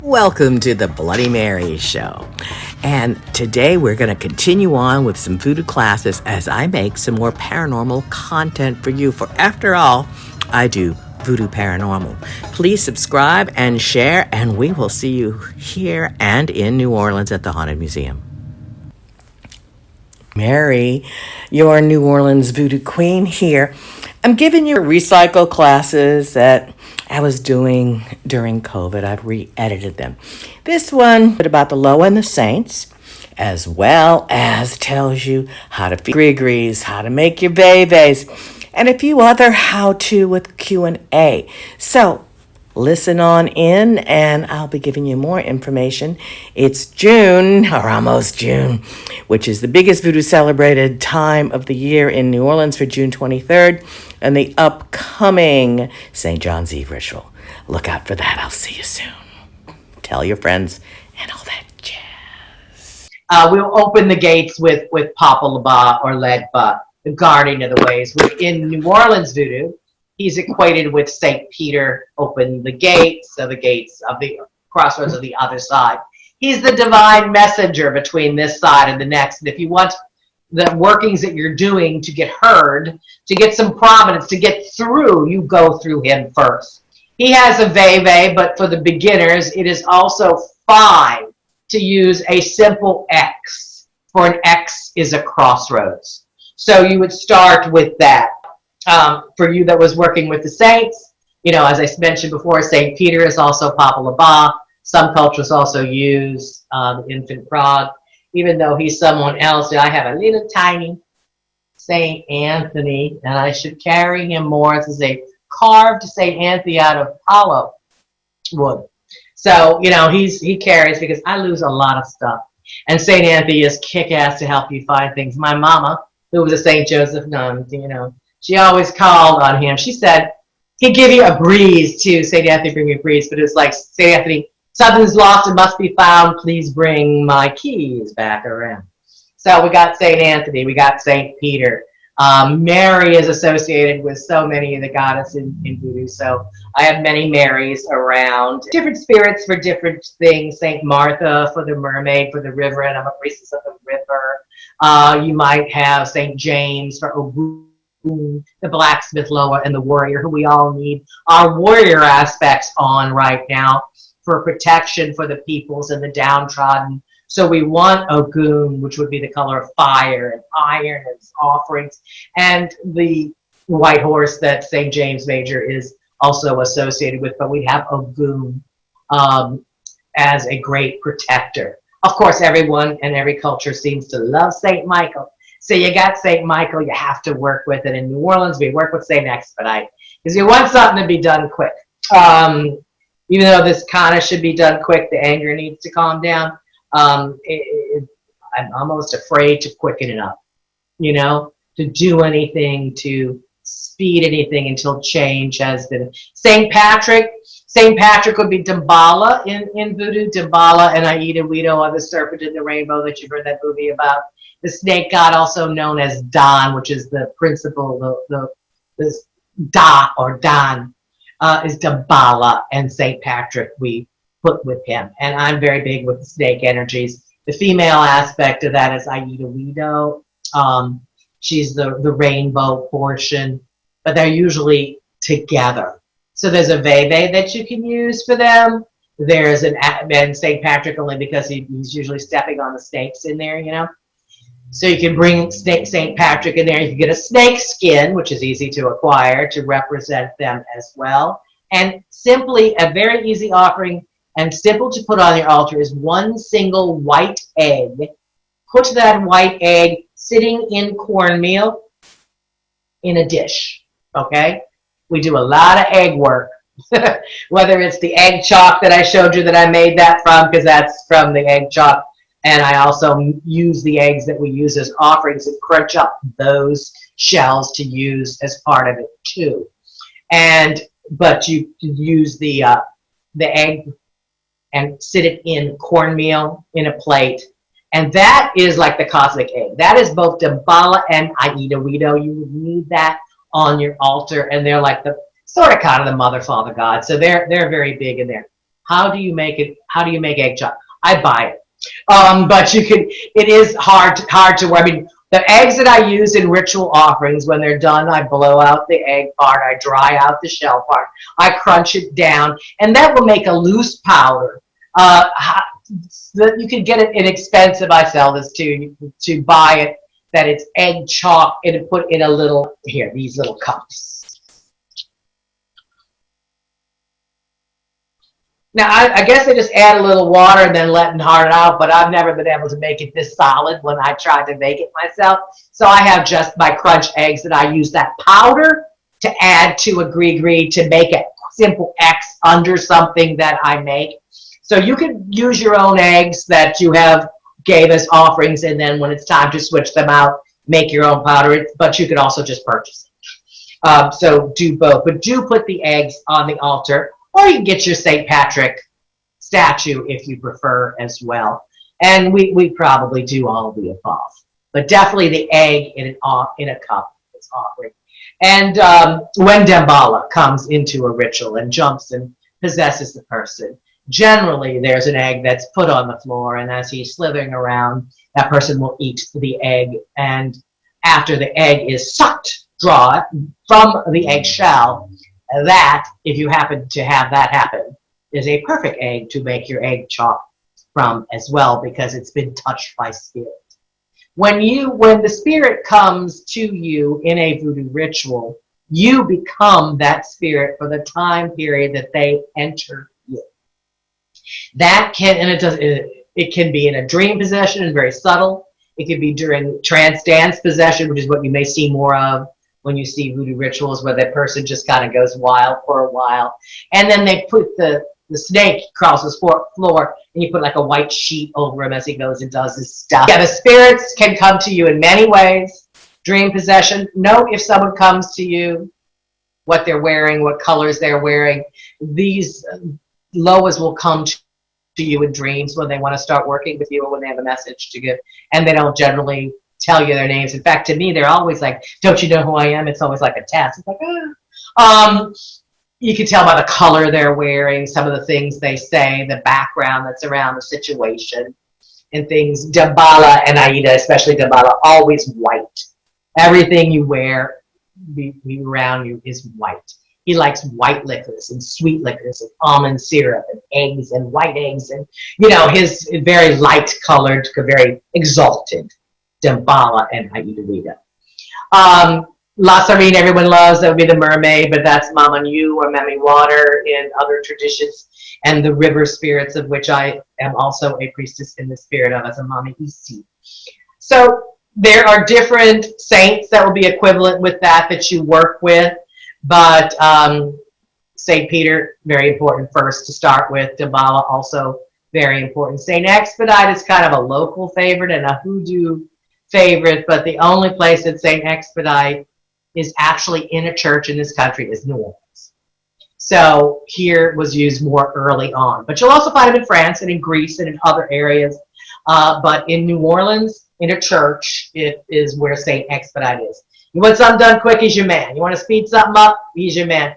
Welcome to the Bloody Mary Show. And today we're going to continue on with some voodoo classes as I make some more paranormal content for you. For after all, I do voodoo paranormal. Please subscribe and share, and we will see you here and in New Orleans at the Haunted Museum. Mary, your New Orleans voodoo queen here. I'm giving you recycle classes that I was doing during COVID. I've re-edited them. This one is about the low and the saints, as well as tells you how to feed gris-gris, how to make your Ve-ves, and a few other how-to with Q&A. So listen on in, and I'll be giving you more information. It's June, or almost June, which is the biggest voodoo celebrated time of the year in New Orleans for June 23rd, and the upcoming St. John's Eve ritual. Look out for that. I'll see you soon. Tell your friends and all that jazz. We'll open the gates with Papa Legba or Legba, the guardian of the ways. In New Orleans voodoo, he's equated with St. Peter, open the gates, so the gates of the crossroads of the other side. He's the divine messenger between this side and the next. And if you want the workings that you're doing to get heard, to get some providence, to get through, you go through him first. He has a Ve-ves, but for the beginners, it is also fine to use a simple X, for an X is a crossroads. So you would start with that. For you that was working with the saints, you know, as I mentioned before, St. Peter is also Papa Legba. Some cultures also use the infant prod, even though he's someone else. I have a little tiny St. Anthony, and I should carry him more. This is a carved St. Anthony out of hollow wood. So, you know, he carries, because I lose a lot of stuff. And St. Anthony is kick-ass to help you find things. My mama, who was a St. Joseph nun, you know, she always called on him. She said, he'd give you a breeze too. St. Anthony, bring me a breeze. But it was like, St. Anthony, something's lost and must be found. Please bring my keys back around. So we got St. Anthony. We got St. Peter. Mary is associated with so many of the goddesses in Voodoo. So I have many Marys around. Different spirits for different things. St. Martha for the mermaid, for the river, and I'm a priestess of the river. You might have St. James for Ogu, the blacksmith lower, and the warrior, who we all need our warrior aspects on right now for protection for the peoples and the downtrodden. So we want Ogun, which would be the color of fire, and iron as offerings, and the white horse that St. James Major is also associated with. But we have Ogun as a great protector. Of course, everyone and every culture seems to love St. Michael. So you got St. Michael, you have to work with it. In New Orleans, we work with St. Expedite, because you want something to be done quick. Even though this kind of should be done quick, the anger needs to calm down. I'm almost afraid to quicken it up, you know, to do anything, to speed anything until change has been. St. Patrick would be Damballa in Voodoo. Damballa and Aida-Weedo are the serpent in the rainbow that you've heard that movie about. The snake god, also known as Don, which is the principal, the Da or Don, is Damballa, and St. Patrick we put with him. And I'm very big with the snake energies. The female aspect of that is Aida-Weedo. She's the rainbow portion, but they're usually together. So there's a Ve-ves that you can use for them. There's and St. Patrick, only because he's usually stepping on the snakes in there, you know. So you can bring St. Patrick in there. You can get a snake skin, which is easy to acquire, to represent them as well. And simply a very easy offering and simple to put on your altar is one single white egg. Put that white egg sitting in cornmeal in a dish, okay? We do a lot of egg work, whether it's the egg chalk that I showed you that I made that from, because that's from the egg chalk. And I also use the eggs that we use as offerings and crunch up those shells to use as part of it too. But you use the egg and sit it in cornmeal in a plate. And that is like the cosmic egg. That is both Damballa and Aida-Weedo. You would need that on your altar, and they're like the sort of kind of the mother, father, God. So they're very big in there. How do you make it? How do you make egg chop? I buy it. But you can, it is hard to, I mean, the eggs that I use in ritual offerings, when they're done, I blow out the egg part, I dry out the shell part, I crunch it down, and that will make a loose powder. You can get it inexpensive. I sell this to buy it, that it's egg chalk, and put in a little, here, these little cups. Now, I guess I just add a little water and then let it hard out, but I've never been able to make it this solid when I tried to make it myself. So I have just my crunched eggs that I use that powder to add to a gris-gris to make a simple X under something that I make. So you can use your own eggs that you have gave as offerings, and then when it's time to switch them out, make your own powder, but you could also just purchase it. So do both, but do put the eggs on the altar. Or you can get your St. Patrick statue if you prefer as well. And we probably do all of the above. But definitely the egg in a cup is offering. And when Damballa comes into a ritual and jumps and possesses the person, generally there's an egg that's put on the floor, and as he's slithering around, that person will eat the egg. And after the egg is sucked, draw from the eggshell, that, if you happen to have that happen, is a perfect egg to make your egg chalk from as well, because it's been touched by spirit. When the spirit comes to you in a voodoo ritual, you become that spirit for the time period that they enter you. That can, and it can be in a dream possession and very subtle. It can be during trance dance possession, which is what you may see more of when you see voodoo rituals, where that person just kind of goes wild for a while. And then they put the snake across the floor, and you put like a white sheet over him as he goes and does his stuff. Yeah, the spirits can come to you in many ways. Dream possession. Know if someone comes to you, what they're wearing, what colors they're wearing. These Loas will come to you in dreams when they want to start working with you or when they have a message to give. And they don't generally tell you their names. In fact, to me, they're always like, don't you know who I am? It's always like a test. It's like, you can tell by the color they're wearing, some of the things they say, the background that's around the situation, and things. Damballa and Aida, especially Damballa, always white. Everything you wear around you is white. He likes white liquors and sweet liquors and almond syrup and eggs and white eggs, and his very light colored, very exalted Damballa and Aida. Naciren, everyone loves, that would be the mermaid, but that's Mama New or Mami Water in other traditions, and the river spirits, of which I am also a priestess in the spirit of as a Mama Isi. So there are different saints that will be equivalent with that you work with, but St. Peter, very important first to start with. Damballa, also very important. St. Expedite is kind of a local favorite and a hoodoo favorite, but the only place that St. Expedite is actually in a church in this country is New Orleans. So here was used more early on. But you'll also find them in France and in Greece and in other areas. But in New Orleans, in a church, it is where St. Expedite is. You want something done quick, he's your man. You want to speed something up, he's your man.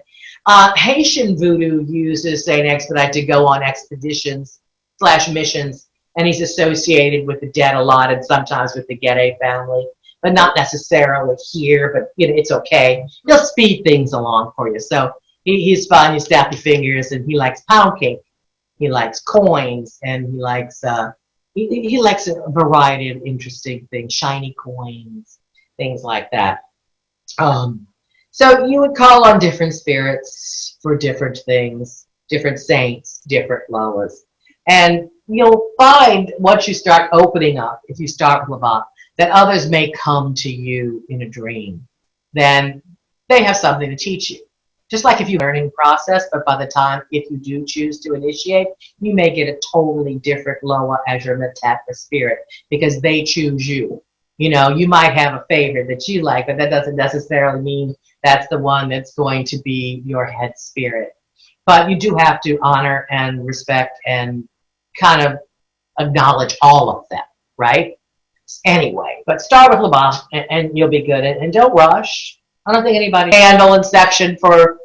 Haitian voodoo uses St. Expedite to go on expeditions / missions, and he's associated with the dead a lot and sometimes with the Gede family, but not necessarily here, but it's okay. He'll speed things along for you. So he's fun. You snap your fingers, and he likes pound cake. He likes coins, and he likes he likes a variety of interesting things, shiny coins, things like that. So you would call on different spirits for different things, different saints, different Loas. And you'll find once you start opening up, if you start with Legba, that others may come to you in a dream. Then they have something to teach you. Just like if you learning process, but by the time, if you do choose to initiate, you may get a totally different Loa as your Metat or spirit, because they choose you. You might have a favorite that you like, but that doesn't necessarily mean that's the one that's going to be your head spirit. But you do have to honor and respect and kind of acknowledge all of them, right? Anyway, but start with Legba and you'll be good. And don't rush. I don't think anybody handle inception for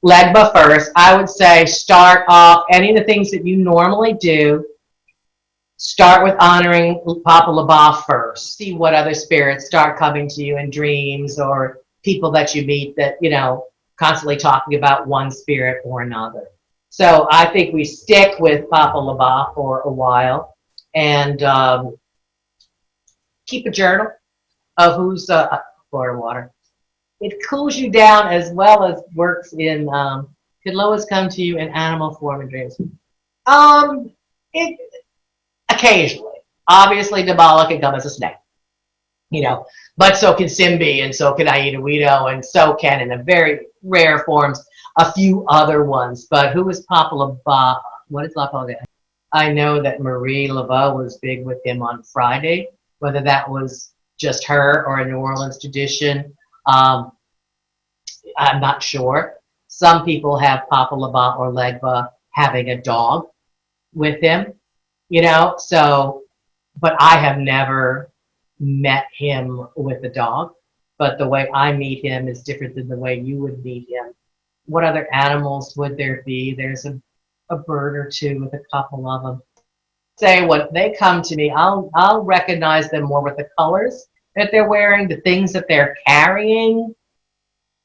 Legba first. I would say start off any of the things that you normally do. Start with honoring Papa Laba first. See what other spirits start coming to you in dreams, or people that you meet that, you know, constantly talking about one spirit or another. So I think we stick with Papa Laba for a while, and keep a journal of who's Florida water. It cools you down as well as works in. Could Lois come to you in animal form in dreams? It occasionally. Obviously, Dabala can come as a snake, you know, but so can Simbi, and so can Aida, and so can, in a very rare forms, a few other ones. But who is Papa Laba? What is Laba? I know that Marie Laveau was big with him on Friday. Whether that was just her or a New Orleans tradition, I'm not sure. Some people have Papa Laba or Legba having a dog with him, you know, so, but I have never met him with a dog. But the way I meet him is different than the way you would meet him. What other animals would there be? There's a bird or two with a couple of them. Say when they come to me, I'll recognize them more with the colors that they're wearing, the things that they're carrying.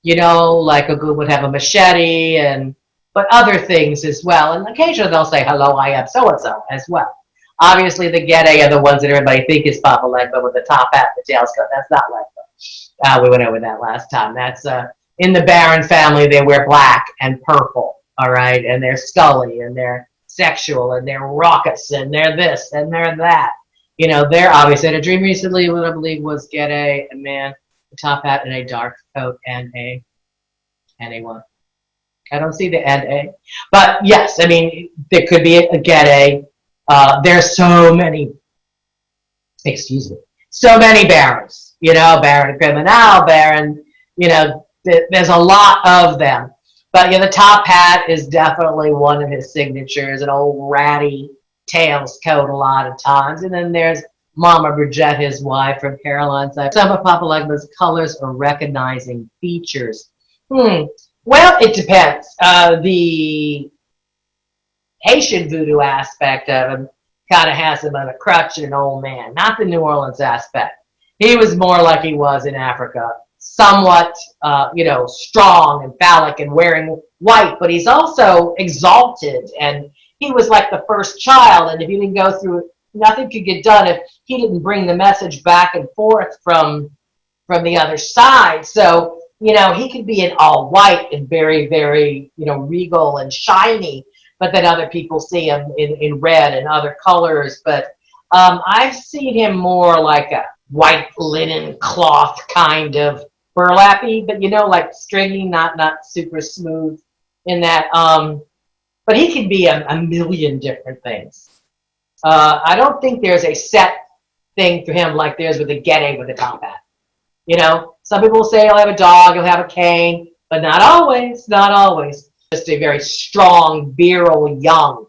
You know, like a good would have a machete, but other things as well. And occasionally they'll say, hello, I am so-and-so as well. Obviously the Gede are the ones that everybody think is Papa Legba with the top hat and the tail scope. That's not Legba. We went over that last time. That's in the Baron family, they wear black and purple, all right? And they're scully, and they're sexual, and they're raucous, and they're this, and they're that. You know, they're obviously in a dream recently, what I believe was Gede, a man, a top hat, and a dark coat, and a one. I don't see the and a. But yes, I mean, there could be a Gede. There's so many, so many barons, you know, Baron Criminal, Baron, you know, there's a lot of them. But yeah, the top hat is definitely one of his signatures, an old ratty tails coat a lot of times. And then there's Mama Bridget, his wife from Caroline's side. Some of Papa Legba's colors or recognizing features. Well, it depends. The Haitian voodoo aspect of him kind of has him on a crutch and an old man, not the New Orleans aspect. He was more like he was in Africa, somewhat, you know, strong and phallic and wearing white, but he's also exalted, and he was like the first child, and if you didn't go through it, nothing could get done if he didn't bring the message back and forth from the other side. So, you know, he could be in all white and very, very, you know, regal and shiny, but then other people see him in red and other colors. But I've seen him more like a white linen cloth kind of burlappy, but, you know, like stringy, not super smooth in that. But he can be a million different things. I don't think there's a set thing for him like there's with a Gede with a top hat. You know, some people say he'll have a dog, he'll have a cane, but not always, not always. Just a very strong, virile, young.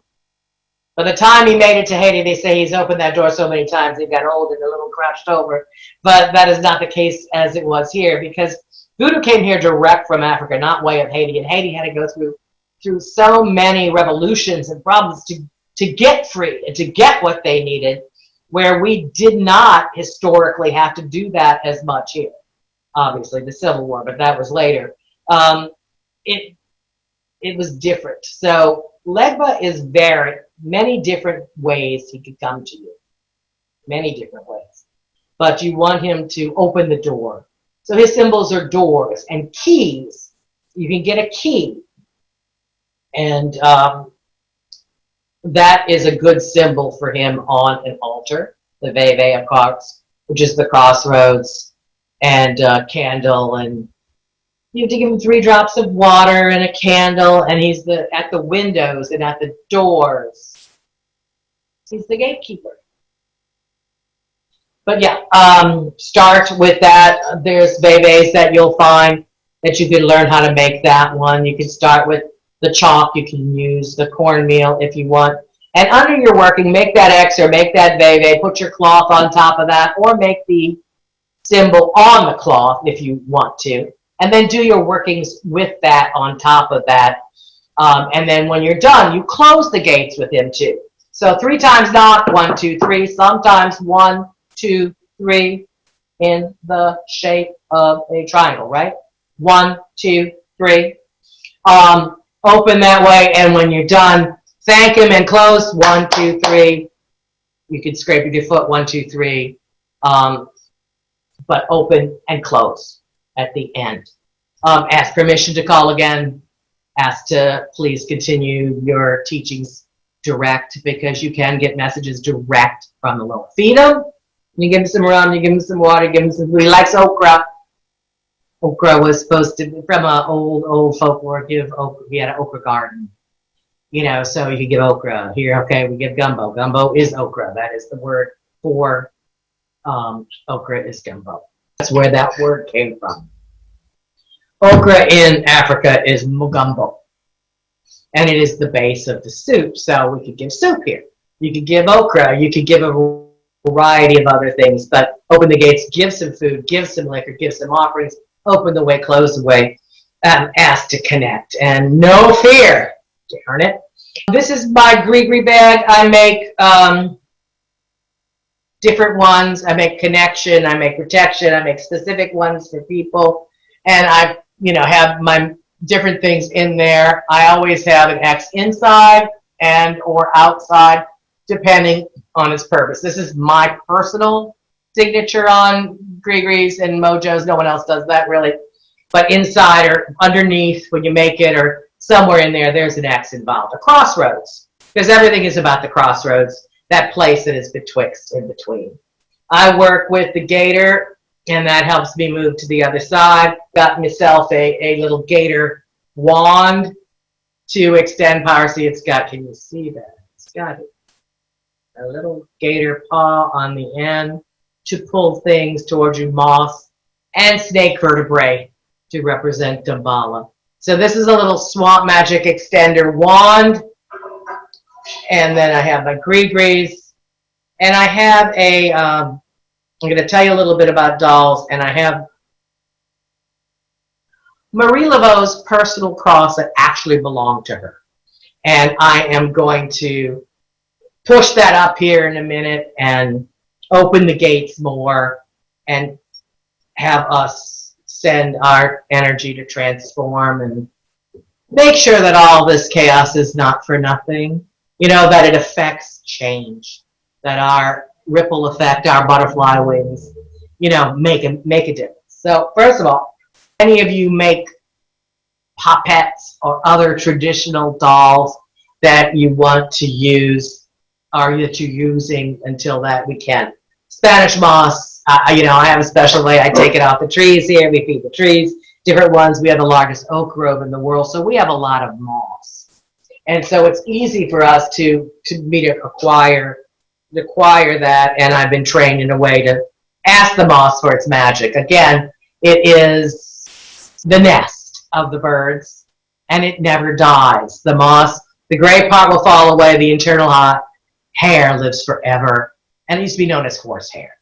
By the time he made it to Haiti, they say he's opened that door so many times he got old and a little crouched over. But that is not the case as it was here, because Voodoo came here direct from Africa, not way of Haiti, and Haiti had to go through so many revolutions and problems to get free and to get what they needed, where we did not historically have to do that as much here. Obviously, the Civil War, but that was later. It was different. So Legba is many different ways he could come to you. Many different ways. But you want him to open the door. So his symbols are doors and keys. You can get a key. And that is a good symbol for him on an altar. The Ve-ves, of course, which is the crossroads, and candle, and you have to give him 3 drops of water and a candle, and he's at the windows and at the doors. He's the gatekeeper. But yeah, start with that. There's Ve-ves that you'll find that you can learn how to make that one. You can start with the chalk. You can use the cornmeal if you want. And under your working, make that X or make that Ve-ves. Put your cloth on top of that, or make the symbol on the cloth if you want to. And then do your workings with that on top of that. And then when you're done, you close the gates with him too. So 3 times knock, 1, 2, 3, sometimes 1, 2, 3 in the shape of a triangle, right? 1, 2, 3. Open that way, and when you're done, thank him and close. 1, 2, 3. You can scrape with your foot. 1, 2, 3. But open and close at the end. Ask permission to call again. Ask to please continue your teachings direct, because you can get messages direct from the Lord. Feed him. You give him some rum. You give him some water. Give him some food. He likes okra. Okra was supposed to be from an old folklore. Give okra. We had an okra garden, you know, so you could give okra here. Okay, we give gumbo. Gumbo is okra. That is the word for okra is gumbo. That's where that word came from. Okra in Africa is mugumbo, and it is the base of the soup. So we could give soup here. You could give okra. You could give a variety of other things, but open the gates, give some food, give some liquor, give some offerings. Open the way, close the way, ask to connect, and no fear. Darn it. This is my gris-gris bag. I make different ones. I make connection, I make protection, I make specific ones for people, and I, you know, have my different things in there. I always have an X inside and or outside, depending on its purpose. This is my personal signature on gris-gris and mojos. No one else does that really. But inside or underneath, when you make it, or somewhere in there, there's an X involved. A crossroads, because everything is about the crossroads, that place that is betwixt, in between. I work with the gator, and that helps me move to the other side. Got myself a little gator wand to extend power. See, it's got, can you see that? It's got a little gator paw on the end to pull things towards you, moss and snake vertebrae to represent Damballa. So this is a little swamp magic extender wand. And then I have my gris-gris. And I have a, I'm going to tell you a little bit about dolls. And I have Marie Laveau's personal cross that actually belonged to her. And I am going to push that up here in a minute and open the gates more and have us send our energy to transform and make sure that all this chaos is not for nothing. You know, that it affects change, that our ripple effect, our butterfly wings, you know, make a difference. So first of all, any of you make popettes or other traditional dolls that you want to use, or that you're using until that we can. Spanish moss, you know, I have a special way. I take it off the trees here. We feed the trees, different ones. We have the largest oak grove in the world, so we have a lot of moss. And so it's easy for us to acquire that, and I've been trained in a way to ask the moss for its magic. Again, it is the nest of the birds, and it never dies. The moss, the gray part will fall away, the internal hot hair lives forever, and it used to be known as horsehair.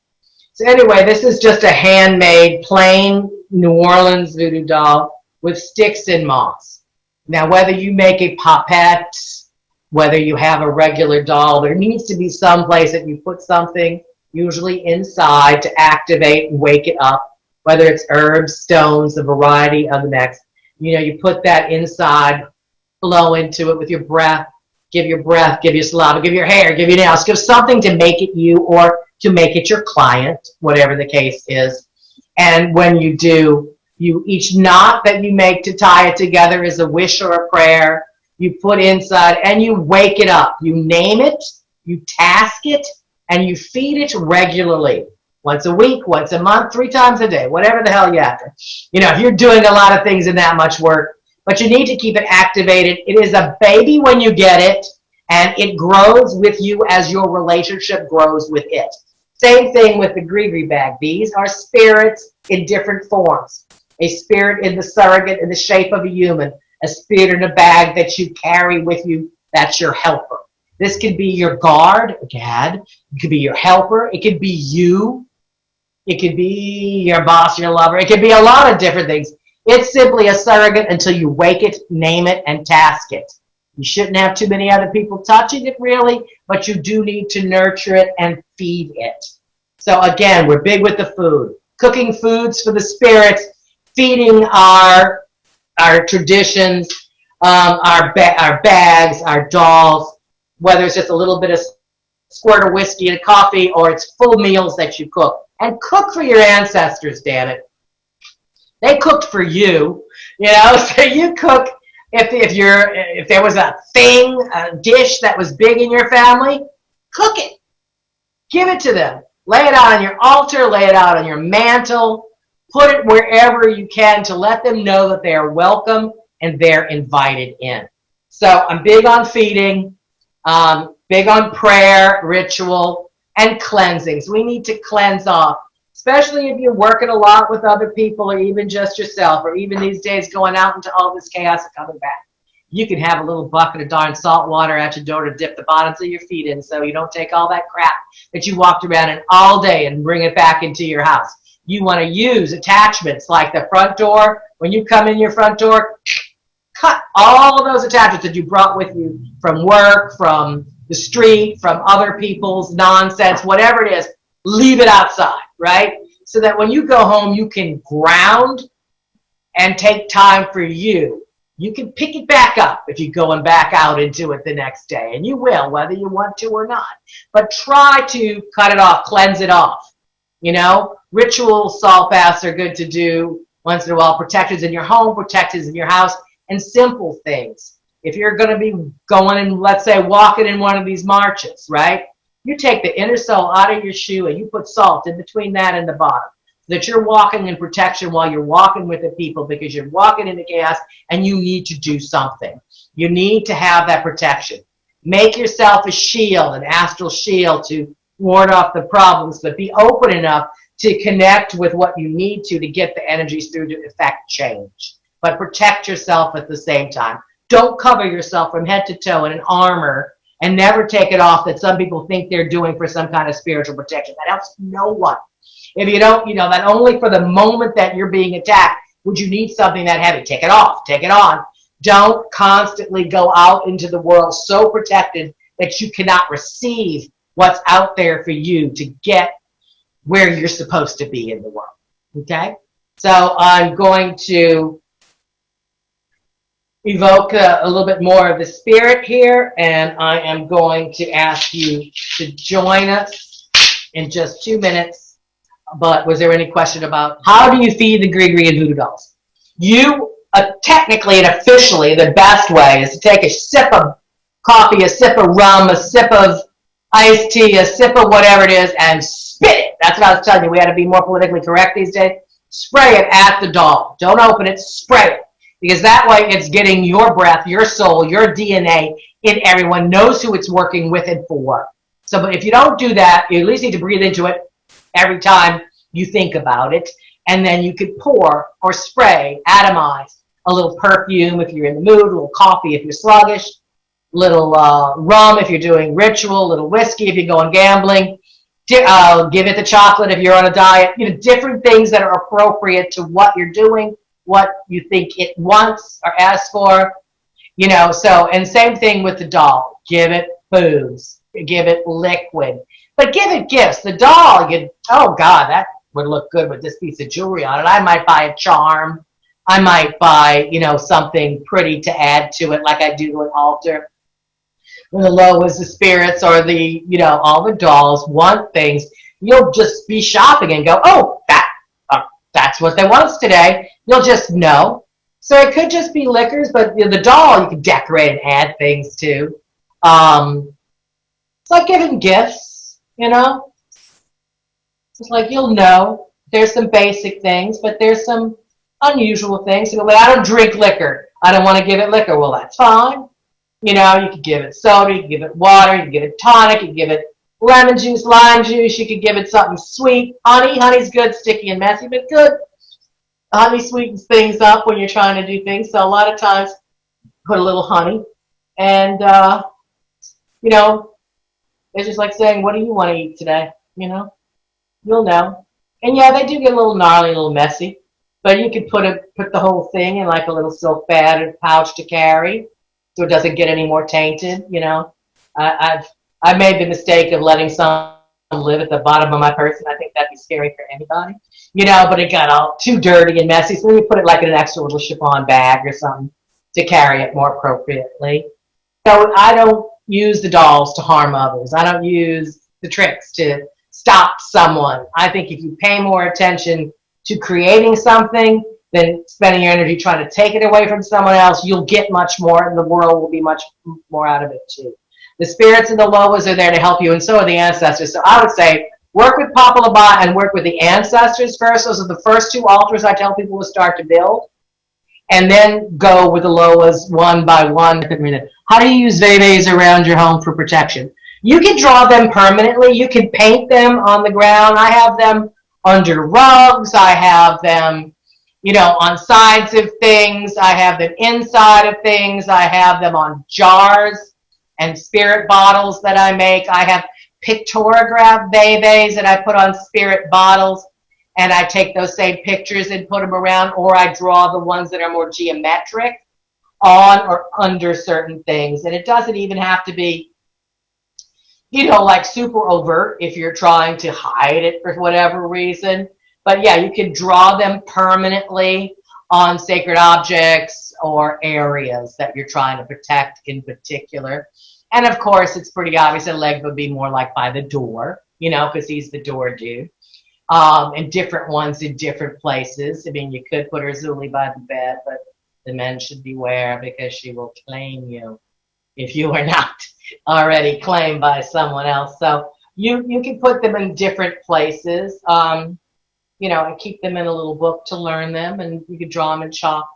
So anyway, this is just a handmade, plain New Orleans voodoo doll with sticks and moss. Now, whether you make a popette, whether you have a regular doll, there needs to be some place that you put something, usually inside, to activate and wake it up, whether it's herbs, stones, a variety of the next. You know, you put that inside, blow into it with your breath, give your saliva, give your hair, give your nails, give something to make it you or to make it your client, whatever the case is. And when you do, each knot that you make to tie it together is a wish or a prayer. You put inside and you wake it up. You name it, you task it, and you feed it regularly. Once a week, once a month, 3 times a day, whatever the hell you have to. You know, if you're doing a lot of things and that much work, but you need to keep it activated. It is a baby when you get it, and it grows with you as your relationship grows with it. Same thing with the gris-gris bag. These are spirits in different forms. A spirit in the surrogate in the shape of a human. A spirit in a bag that you carry with you. That's your helper. This could be your guard, Gad. It could be your helper. It could be you. It could be your boss, your lover. It could be a lot of different things. It's simply a surrogate until you wake it, name it, and task it. You shouldn't have too many other people touching it, really, but you do need to nurture it and feed it. So again, we're big with the food. Cooking foods for the spirits, feeding our traditions, our bags, our dolls, whether it's just a little bit of squirt of whiskey and coffee or it's full meals that you cook. And cook for your ancestors, damn it. They cooked for you, you know, so you cook. If there was a dish that was big in your family, cook it. Give it to them. Lay it out on your altar, lay it out on your mantle, put it wherever you can to let them know that they are welcome and they're invited in. So I'm big on feeding, big on prayer, ritual, and cleansing. So we need to cleanse off, especially if you're working a lot with other people or even just yourself, or even these days going out into all this chaos and coming back. You can have a little bucket of darn salt water at your door to dip the bottoms of your feet in so you don't take all that crap that you walked around in all day and bring it back into your house. You want to use attachments like the front door. When you come in your front door, cut all of those attachments that you brought with you from work, from the street, from other people's nonsense, whatever it is, leave it outside, right? So that when you go home, you can ground and take time for you. You can pick it back up if you're going back out into it the next day, and you will, whether you want to or not. But try to cut it off, cleanse it off. You know, ritual salt baths are good to do once in a while. Protectors in your home, protectors in your house, and simple things. If you're going to be going and, let's say, walking in one of these marches, right? You take the inner sole out of your shoe and you put salt in between that and the bottom, so that you're walking in protection while you're walking with the people, because you're walking into chaos and you need to do something. You need to have that protection. Make yourself a shield, an astral shield, to ward off the problems, but be open enough to connect with what you need to get the energies through to effect change. But protect yourself at the same time. Don't cover yourself from head to toe in an armor and never take it off that some people think they're doing for some kind of spiritual protection. That helps no one. If you don't, that only for the moment that you're being attacked would you need something that heavy. Take it off, take it on. Don't constantly go out into the world so protected that you cannot receive what's out there for you to get where you're supposed to be in the world. Okay? So I'm going to evoke a little bit more of the spirit here, and I am going to ask you to join us in just 2 minutes. But was there any question about how do you feed the gris-gris and voodoo dolls? You, technically and officially, the best way is to take a sip of coffee, a sip of rum, a sip of iced tea, a sip of whatever it is, and spit it. That's what I was telling you. We had to be more politically correct these days. Spray it at the doll. Don't open it. Spray it. Because that way it's getting your breath, your soul, your DNA in. Everyone knows who it's working with and for. So but if you don't do that, you at least need to breathe into it every time you think about it. And then you could pour or spray, atomize a little perfume if you're in the mood, a little coffee if you're sluggish, little rum if you're doing ritual, little whiskey if you're going gambling. Give it the chocolate if you're on a diet. Different things that are appropriate to what you're doing, what you think it wants or asks for. So, and same thing with the doll. Give it foods, give it liquid, but give it gifts. The doll, oh God, that would look good with this piece of jewelry on it. I might buy a charm. I might buy, something pretty to add to it, like I do to an altar. When the low is the spirits or the, all the dolls want things, you'll just be shopping and go, oh, that's what they want today. You'll just know. So it could just be liquors, but the doll you can decorate and add things to. It's like giving gifts, It's like you'll know. There's some basic things, but there's some unusual things. You go, I don't drink liquor. I don't want to give it liquor. Well, that's fine. You could give it soda, you could give it water, you could give it tonic, you could give it lemon juice, lime juice, you could give it something sweet. Honey's good, sticky and messy, but good. Honey sweetens things up when you're trying to do things. So a lot of times, put a little honey. And, it's just like saying, what do you want to eat today? You'll know. And yeah, they do get a little gnarly, a little messy. But you could put the whole thing in like a little silk bag pouch to carry, so it doesn't get any more tainted. You know, I've made the mistake of letting some live at the bottom of my purse, and I think that'd be scary for anybody. You know, but it got all too dirty and messy, so you put it like in an extra little chiffon bag or something to carry it more appropriately. So I don't use the dolls to harm others. I don't use the tricks to stop someone. I think if you pay more attention to creating something than spending your energy trying to take it away from someone else, you'll get much more, and the world will be much more out of it too. The spirits and the loas are there to help you, and so are the ancestors. So I would say work with Papa Laba and work with the ancestors first. Those are the first two altars I tell people to start to build, and then go with the loas one by one. How do you use Ve-ves around your home for protection? You can draw them permanently. You can paint them on the ground. I have them under rugs. I have them, you know, on sides of things. I have them inside of things. I have them on jars and spirit bottles that I make. I have pictograph Ve-ves that I put on spirit bottles, and I take those same pictures and put them around, or I draw the ones that are more geometric on or under certain things. And it doesn't even have to be, you know, like super overt if you're trying to hide it for whatever reason. But yeah, you can draw them permanently on sacred objects or areas that you're trying to protect in particular. And of course, it's pretty obvious that Legba would be more like by the door, you know, because he's the door dude. And different ones in different places. I mean, you could put her Zuli by the bed, but the men should beware because she will claim you if you are not already claimed by someone else. So you can put them in different places, you know, and keep them in a little book to learn them, and you could draw them in chalk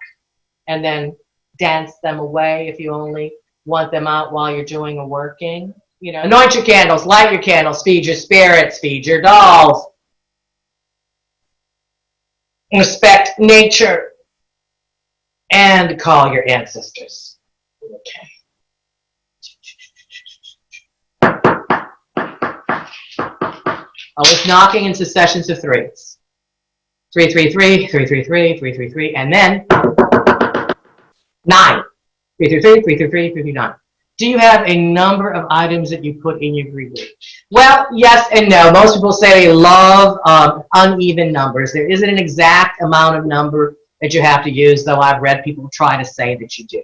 and then dance them away if you only want them out while you're doing a working. You know, anoint your candles, light your candles, feed your spirits, feed your dolls. Respect nature and call your ancestors. Okay. I was knocking in successions of threes. 333, 333, 333, and then 9. 333, 333, 339. Do you have a number of items that you put in your gris-gris? Well, yes and no. Most people say they love uneven numbers. There isn't an exact amount of number that you have to use, though I've read people try to say that you do.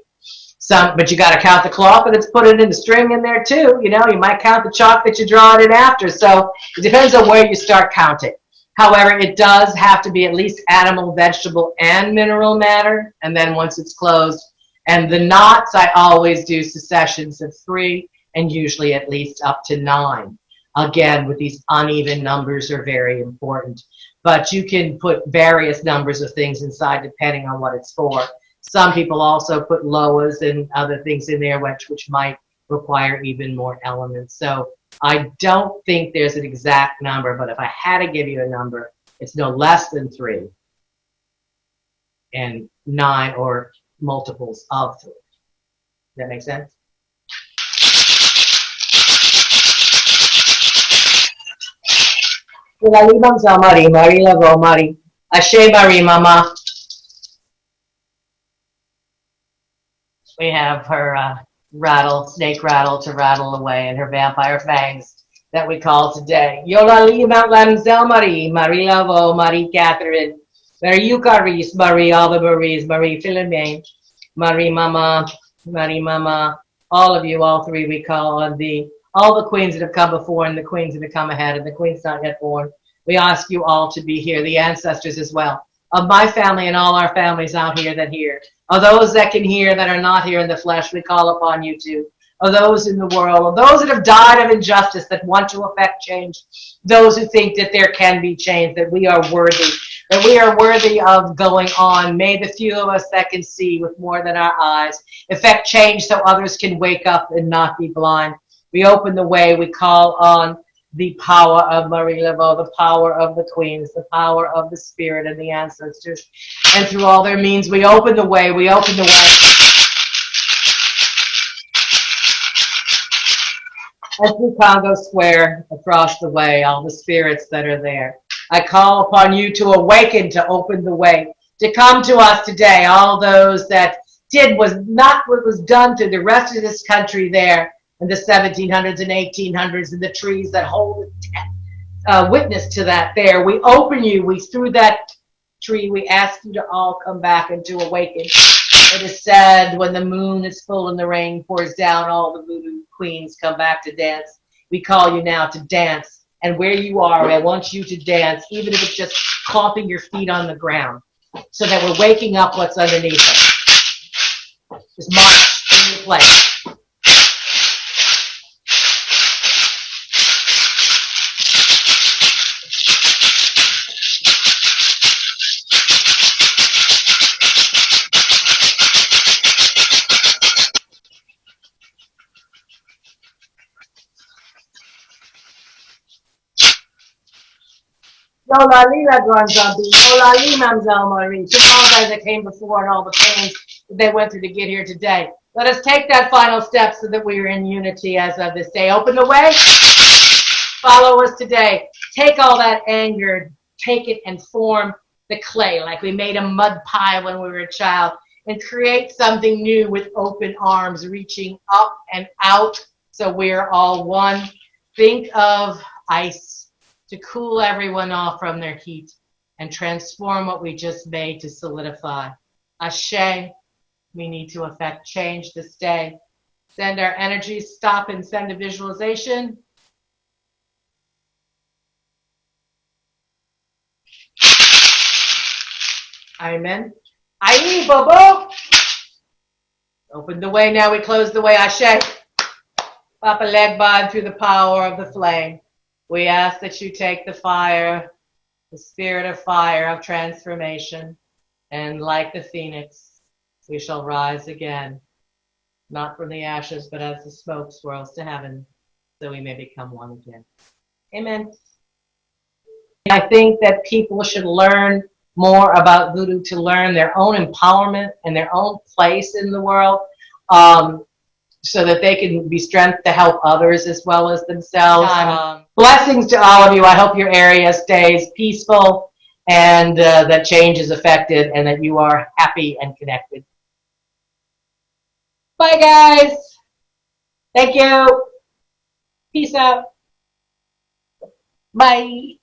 But you got to count the cloth, and it's put it in the string in there too. You know, you might count the chalk that you draw it in after. So it depends on where you start counting. However, it does have to be at least animal, vegetable, and mineral matter. And then once it's closed, and the knots, I always do successions of 3 and usually at least up to 9. Again, with these uneven numbers are very important. But you can put various numbers of things inside depending on what it's for. Some people also put loas and other things in there which might require even more elements. So I don't think there's an exact number, but if I had to give you a number, it's no less than 3 and 9 or multiples of 3. Does that make sense? Marie Laveau, Marie. Ashe Marie, Mama. We have her snake rattle to rattle away, and her vampire fangs that we call today. Yola Lima Lamzel Marie, Marie Laveau, Marie Catherine, Marie Eucharis, Marie all the Maries, Marie Philomene, Marie Mama, all of you, all 3 we call on thee. All the queens that have come before and the queens that have come ahead and the queens not yet born. We ask you all to be here, the ancestors as well, of my family and all our families out here that hear. Of those that can hear that are not here in the flesh, we call upon you too. Of those in the world, of those that have died of injustice that want to effect change, those who think that there can be change, that we are worthy of going on. May the few of us that can see with more than our eyes effect change so others can wake up and not be blind. We open the way, we call on the power of Marie Laveau, the power of the queens, the power of the spirit and the ancestors. And through all their means, we open the way, we open the way. As through Congo Square, across the way, all the spirits that are there. I call upon you to awaken, to open the way, to come to us today. All those that did was not what was done to the rest of this country there in the 1700s and 1800s, and the trees that hold witness to that there. We open you, we through that tree, we ask you to all come back and to awaken. It is said when the moon is full and the rain pours down, all the voodoo queens come back to dance. We call you now to dance. And where you are, I want you to dance, even if it's just clomping your feet on the ground, so that we're waking up what's underneath us. Just march in your place. Yola Lila Granzambi, Yola Limamzal Marie, to all the guys that came before and all the pains that they went through to get here today. Let us take that final step so that we are in unity as of this day. Open the way, follow us today. Take all that anger, take it and form the clay like we made a mud pie when we were a child, and create something new with open arms reaching up and out so we're all one. Think of ice to cool everyone off from their heat and transform what we just made to solidify. Ashe, we need to affect change this day. Send our energy, stop and send a visualization. Amen. Aye, Bobo. Open the way now, we close the way. Ashe. Papa Legba, through the power of the flame. We ask that you take the fire, the spirit of fire of transformation, and like the phoenix, we shall rise again, not from the ashes, but as the smoke swirls to heaven, so we may become one again. Amen. I think that people should learn more about voodoo to learn their own empowerment and their own place in the world. So that they can be strength to help others as well as themselves. Blessings to all of you. I hope your area stays peaceful and that change is effected and that you are happy and connected. Bye, guys. Thank you. Peace out. Bye.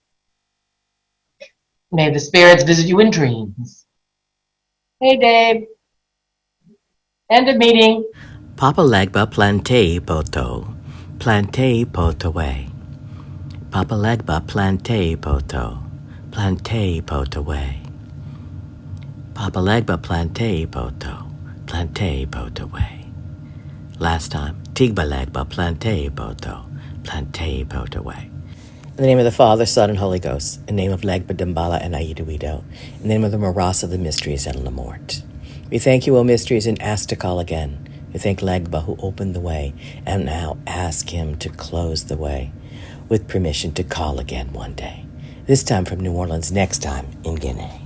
May the spirits visit you in dreams. Hey, Dave. End of meeting. Papa Legba plante poto, plante potaway. Papa Legba plante poto, plante potaway. Papa Legba plante poto, plante potaway. Last time, Tigba Legba plante poto, plante potaway. In the name of the Father, Son, and Holy Ghost, in the name of Legba Dambala and Aidawido, in the name of the Maras of the Mysteries and Lamort. We thank you, O Mysteries, and ask to call again. We thank Legba who opened the way, and now ask him to close the way, with permission to call again one day. This time from New Orleans, next time in Guinea.